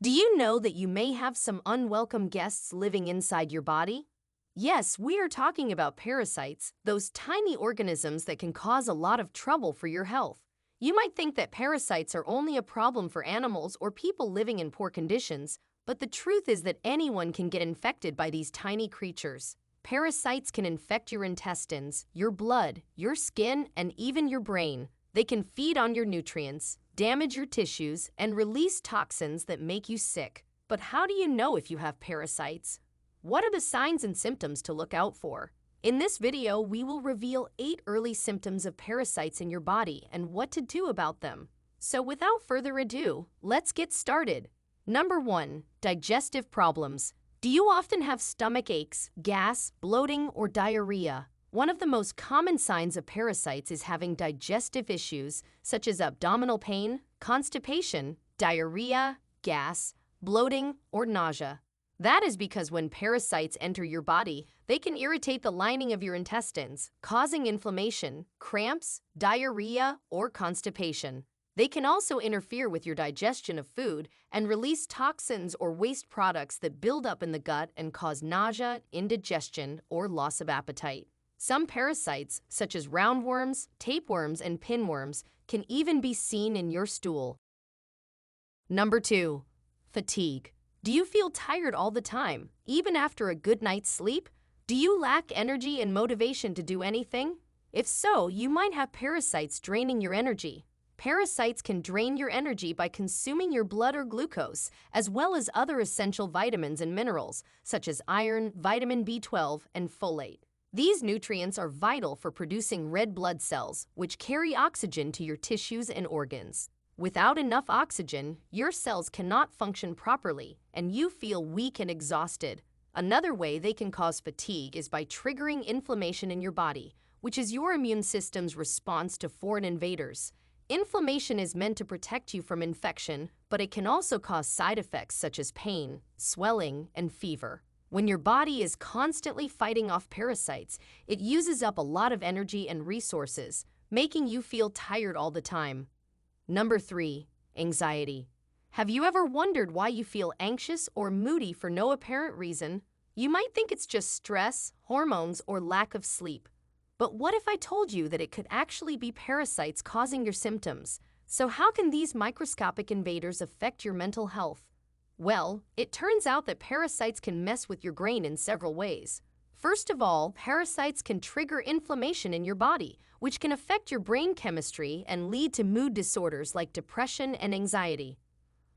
Do you know that you may have some unwelcome guests living inside your body? Yes, we are talking about parasites, those tiny organisms that can cause a lot of trouble for your health. You might think that parasites are only a problem for animals or people living in poor conditions, but the truth is that anyone can get infected by these tiny creatures. Parasites can infect your intestines, your blood, your skin, and even your brain. They can feed on your nutrients, damage your tissues, and release toxins that make you sick. But how do you know if you have parasites? What are the signs and symptoms to look out for? In this video, we will reveal 8 early symptoms of parasites in your body and what to do about them. So without further ado, let's get started. Number 1. Digestive problems. Do you often have stomach aches, gas, bloating, or diarrhea? One of the most common signs of parasites is having digestive issues such as abdominal pain, constipation, diarrhea, gas, bloating, or nausea. That is because when parasites enter your body, they can irritate the lining of your intestines, causing inflammation, cramps, diarrhea, or constipation. They can also interfere with your digestion of food and release toxins or waste products that build up in the gut and cause nausea, indigestion, or loss of appetite. Some parasites, such as roundworms, tapeworms, and pinworms, can even be seen in your stool. Number 2. Fatigue. Do you feel tired all the time, even after a good night's sleep? Do you lack energy and motivation to do anything? If so, you might have parasites draining your energy. Parasites can drain your energy by consuming your blood or glucose, as well as other essential vitamins and minerals, such as iron, vitamin B12, and folate. These nutrients are vital for producing red blood cells, which carry oxygen to your tissues and organs. Without enough oxygen, your cells cannot function properly, and you feel weak and exhausted. Another way they can cause fatigue is by triggering inflammation in your body, which is your immune system's response to foreign invaders. Inflammation is meant to protect you from infection, but it can also cause side effects such as pain, swelling, and fever. When your body is constantly fighting off parasites, it uses up a lot of energy and resources, making you feel tired all the time. Number 3. Anxiety. Have you ever wondered why you feel anxious or moody for no apparent reason? You might think it's just stress, hormones, or lack of sleep. But what if I told you that it could actually be parasites causing your symptoms? So how can these microscopic invaders affect your mental health? Well, it turns out that parasites can mess with your brain in several ways. First of all, parasites can trigger inflammation in your body, which can affect your brain chemistry and lead to mood disorders like depression and anxiety.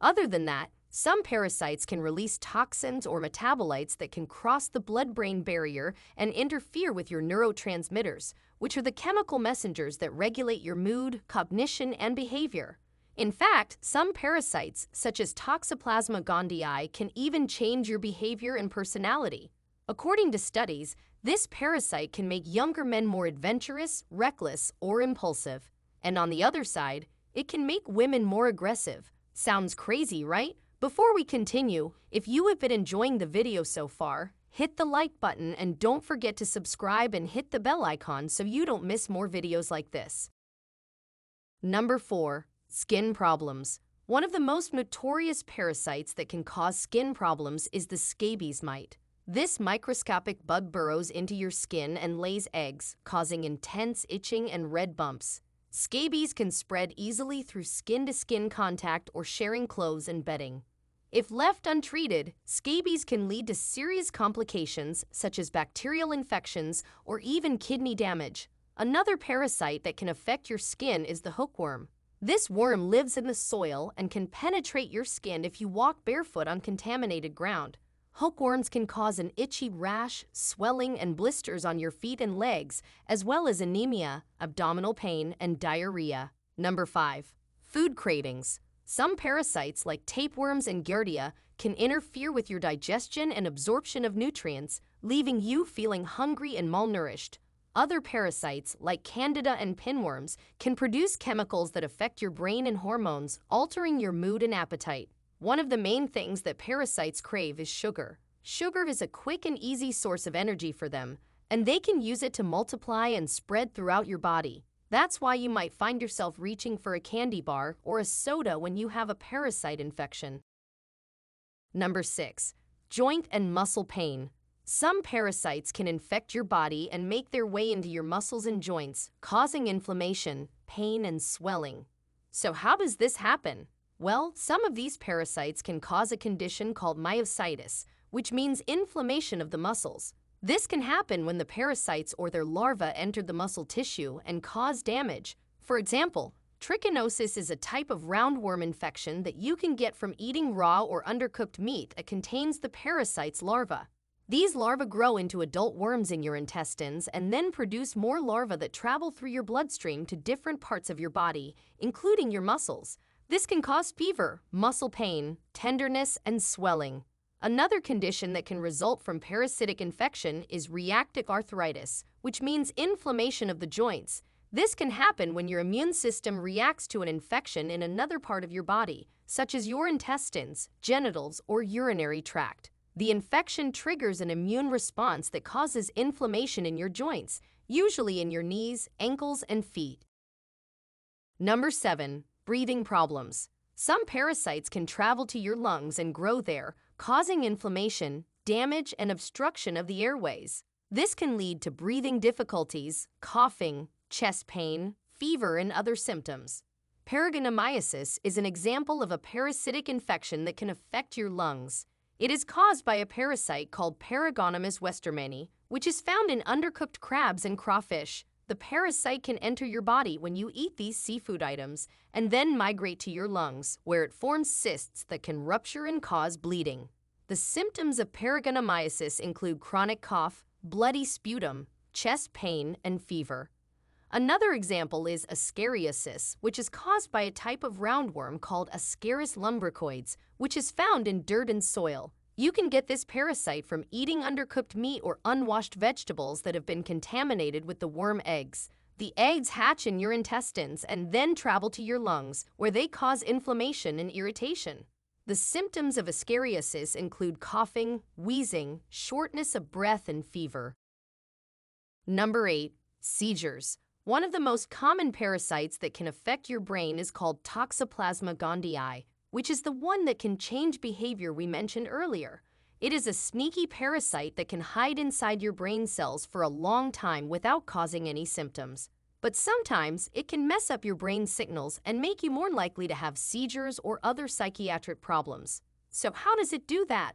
Other than that, some parasites can release toxins or metabolites that can cross the blood-brain barrier and interfere with your neurotransmitters, which are the chemical messengers that regulate your mood, cognition, and behavior. In fact, some parasites, such as Toxoplasma gondii, can even change your behavior and personality. According to studies, this parasite can make younger men more adventurous, reckless, or impulsive. And on the other side, it can make women more aggressive. Sounds crazy, right? Before we continue, if you have been enjoying the video so far, hit the like button and don't forget to subscribe and hit the bell icon so you don't miss more videos like this. Number 4. Skin problems. One of the most notorious parasites that can cause skin problems is the scabies mite. This microscopic bug burrows into your skin and lays eggs, causing intense itching and red bumps. Scabies can spread easily through skin-to-skin contact or sharing clothes and bedding. If left untreated, scabies can lead to serious complications such as bacterial infections or even kidney damage. Another parasite that can affect your skin is the hookworm. This worm lives in the soil and can penetrate your skin if you walk barefoot on contaminated ground. Hookworms can cause an itchy rash, swelling, and blisters on your feet and legs, as well as anemia, abdominal pain, and diarrhea. Number 5. Food cravings. Some parasites like tapeworms and giardia can interfere with your digestion and absorption of nutrients, leaving you feeling hungry and malnourished. Other parasites, like candida and pinworms, can produce chemicals that affect your brain and hormones, altering your mood and appetite. One of the main things that parasites crave is sugar. Sugar is a quick and easy source of energy for them, and they can use it to multiply and spread throughout your body. That's why you might find yourself reaching for a candy bar or a soda when you have a parasite infection. Number 6. Joint and muscle pain. Some parasites can infect your body and make their way into your muscles and joints, causing inflammation, pain, and swelling. So how does this happen? Well, some of these parasites can cause a condition called myositis, which means inflammation of the muscles. This can happen when the parasites or their larvae enter the muscle tissue and cause damage. For example, trichinosis is a type of roundworm infection that you can get from eating raw or undercooked meat that contains the parasite's larvae. These larvae grow into adult worms in your intestines and then produce more larvae that travel through your bloodstream to different parts of your body, including your muscles. This can cause fever, muscle pain, tenderness, and swelling. Another condition that can result from parasitic infection is reactive arthritis, which means inflammation of the joints. This can happen when your immune system reacts to an infection in another part of your body, such as your intestines, genitals, or urinary tract. The infection triggers an immune response that causes inflammation in your joints, usually in your knees, ankles, and feet. Number 7. Breathing problems. Some parasites can travel to your lungs and grow there, causing inflammation, damage, and obstruction of the airways. This can lead to breathing difficulties, coughing, chest pain, fever, and other symptoms. Paragangliomyces is an example of a parasitic infection that can affect your lungs. It is caused by a parasite called Paragonymous westermanni, which is found in undercooked crabs and crawfish. The parasite can enter your body when you eat these seafood items and then migrate to your lungs, where it forms cysts that can rupture and cause bleeding. The symptoms of paragangliomyces include chronic cough, bloody sputum, chest pain, and fever. Another example is ascariasis, which is caused by a type of roundworm called Ascaris lumbricoides, which is found in dirt and soil. You can get this parasite from eating undercooked meat or unwashed vegetables that have been contaminated with the worm eggs. The eggs hatch in your intestines and then travel to your lungs, where they cause inflammation and irritation. The symptoms of ascariasis include coughing, wheezing, shortness of breath, and fever. Number 8. Seizures. One of the most common parasites that can affect your brain is called Toxoplasma gondii, which is the one that can change behavior we mentioned earlier. It is a sneaky parasite that can hide inside your brain cells for a long time without causing any symptoms. But sometimes it can mess up your brain signals and make you more likely to have seizures or other psychiatric problems. So how does it do that?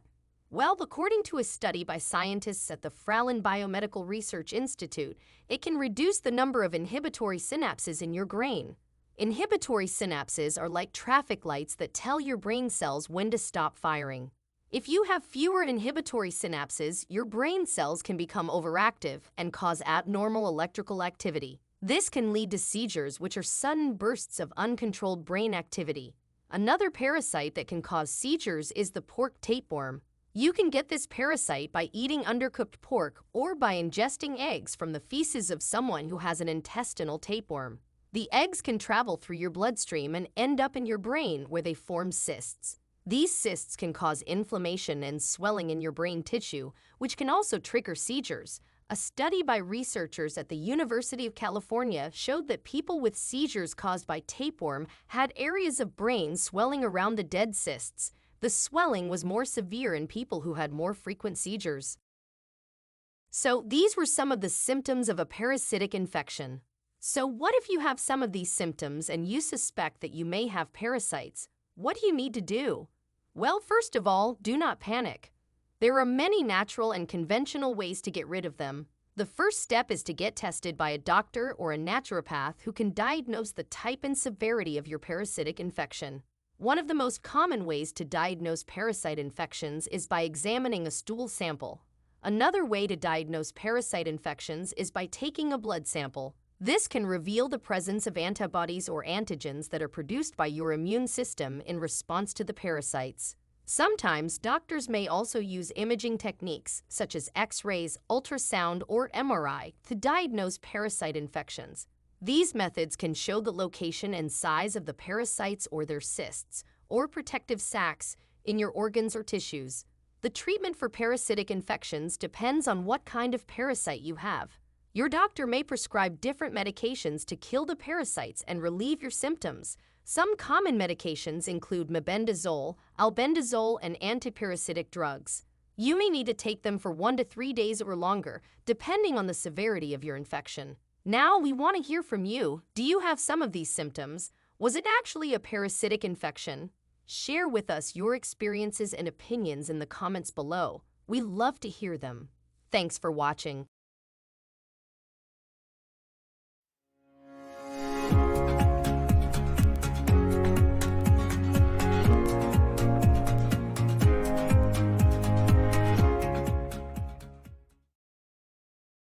Well, according to a study by scientists at the Fralin Biomedical Research Institute, it can reduce the number of inhibitory synapses in your brain. Inhibitory synapses are like traffic lights that tell your brain cells when to stop firing. If you have fewer inhibitory synapses, your brain cells can become overactive and cause abnormal electrical activity. This can lead to seizures, which are sudden bursts of uncontrolled brain activity. Another parasite that can cause seizures is the pork tapeworm. You can get this parasite by eating undercooked pork or by ingesting eggs from the feces of someone who has an intestinal tapeworm. The eggs can travel through your bloodstream and end up in your brain, where they form cysts. These cysts can cause inflammation and swelling in your brain tissue, which can also trigger seizures. A study by researchers at the University of California showed that people with seizures caused by tapeworm had areas of brain swelling around the dead cysts. The swelling was more severe in people who had more frequent seizures. So these were some of the symptoms of a parasitic infection. So what if you have some of these symptoms and you suspect that you may have parasites? What do you need to do? Well, first of all, do not panic. There are many natural and conventional ways to get rid of them. The first step is to get tested by a doctor or a naturopath who can diagnose the type and severity of your parasitic infection. One of the most common ways to diagnose parasite infections is by examining a stool sample. Another way to diagnose parasite infections is by taking a blood sample. This can reveal the presence of antibodies or antigens that are produced by your immune system in response to the parasites. Sometimes doctors may also use imaging techniques such as X-rays, ultrasound, or MRI to diagnose parasite infections. These methods can show the location and size of the parasites or their cysts, or protective sacs, in your organs or tissues. The treatment for parasitic infections depends on what kind of parasite you have. Your doctor may prescribe different medications to kill the parasites and relieve your symptoms. Some common medications include mebendazole, albendazole, and antiparasitic drugs. You may need to take them for 1 to 3 days or longer, depending on the severity of your infection. Now, we want to hear from you. Do you have some of these symptoms? Was it actually a parasitic infection? Share with us your experiences and opinions in the comments below. We love to hear them. Thanks for watching.